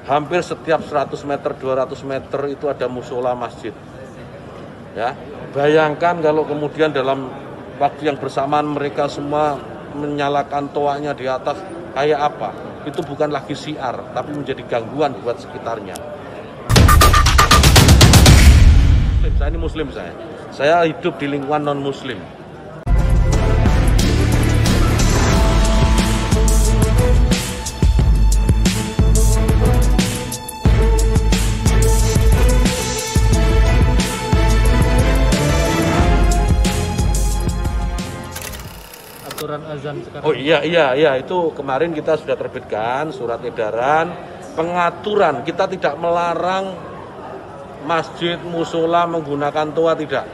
hampir setiap 100 meter, 200 meter itu ada musola masjid. Ya, bayangkan kalau kemudian dalam waktu yang bersamaan mereka semua menyalakan toanya di atas, kayak apa? Itu bukan lagi syiar, tapi menjadi gangguan buat sekitarnya. Saya ini muslim saya hidup di lingkungan non-muslim. Aturan azan sekarang. Oh iya, itu kemarin kita sudah terbitkan surat edaran pengaturan. Kita tidak melarang masjid, musola menggunakan toa, tidak.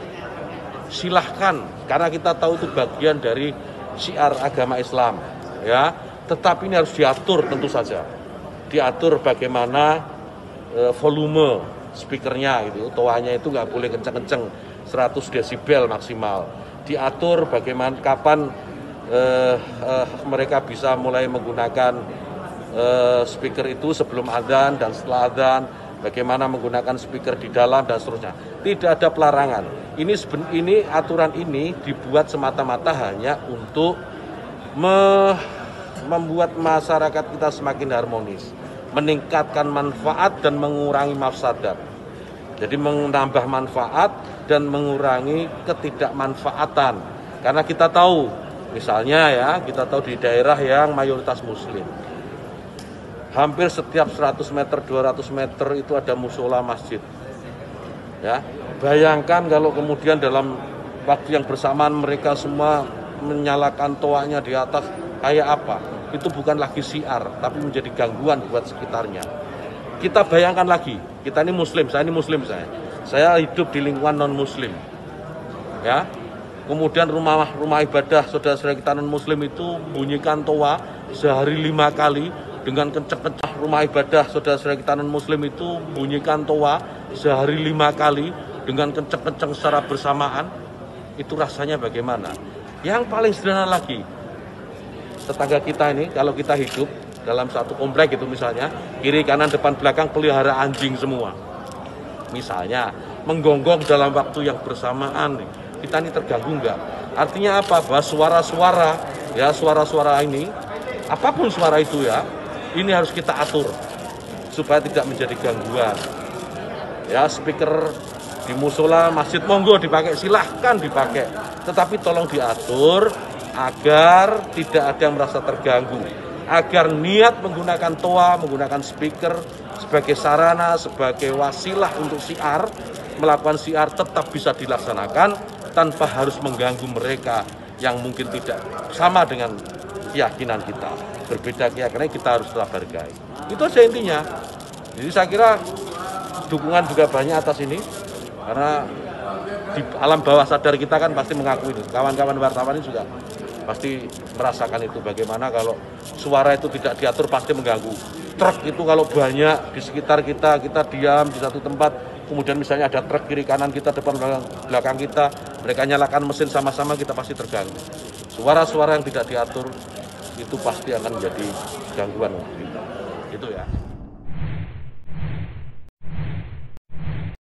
Silahkan, karena kita tahu itu bagian dari syiar agama Islam, ya. Tetapi ini harus diatur tentu saja. Diatur bagaimana volume speakernya gitu. Toanya itu nggak boleh kenceng-kenceng, 100 desibel maksimal. Diatur bagaimana kapan mereka bisa mulai menggunakan speaker itu sebelum adzan dan setelah adzan, bagaimana menggunakan speaker di dalam dan seterusnya. Tidak ada pelarangan. Ini aturan ini dibuat semata-mata hanya untuk membuat masyarakat kita semakin harmonis, meningkatkan manfaat dan mengurangi mafsadat. Jadi menambah manfaat dan mengurangi ketidakmanfaatan. Karena kita tahu, misalnya ya, kita tahu di daerah yang mayoritas muslim, hampir setiap 100 meter, 200 meter itu ada musola masjid. Ya, bayangkan kalau kemudian dalam waktu yang bersamaan mereka semua menyalakan toanya di atas, kayak apa? Itu bukan lagi syiar, tapi menjadi gangguan buat sekitarnya. Kita bayangkan lagi, kita ini muslim, saya hidup di lingkungan non-muslim. Ya, kemudian rumah ibadah saudara-saudara kita non-muslim itu bunyikan toa sehari 5 kali dengan kenceng-kenceng. Rumah ibadah saudara-saudara kita non-muslim itu bunyikan toa sehari 5 kali dengan kenceng-kenceng secara bersamaan. Itu rasanya bagaimana? Yang paling sederhana lagi, tetangga kita ini kalau kita hidup dalam satu komplek itu misalnya, kiri kanan depan belakang pelihara anjing semua. Misalnya menggonggong dalam waktu yang bersamaan, kita ini terganggu enggak? Artinya apa? Bahwa suara-suara ini, apapun suara itu ya, ini harus kita atur supaya tidak menjadi gangguan. Ya, speaker di musola masjid monggo dipakai, silahkan dipakai, tetapi tolong diatur agar tidak ada yang merasa terganggu, agar niat menggunakan toa, menggunakan speaker sebagai sarana, sebagai wasilah untuk syiar, melakukan syiar tetap bisa dilaksanakan tanpa harus mengganggu mereka yang mungkin tidak sama dengan keyakinan kita. Berbeda keyakinan, kita harus tetap hargai. Itu aja intinya. Jadi saya kira dukungan juga banyak atas ini, karena di alam bawah sadar kita kan pasti mengakui itu. Kawan-kawan wartawan ini juga pasti merasakan itu, bagaimana kalau suara itu tidak diatur pasti mengganggu. Truk itu kalau banyak di sekitar kita diam di satu tempat, kemudian misalnya ada truk kiri kanan kita, depan belakang kita, mereka nyalakan mesin sama-sama, kita pasti terganggu. Suara-suara yang tidak diatur itu pasti akan menjadi gangguan untuk kita. Itu ya.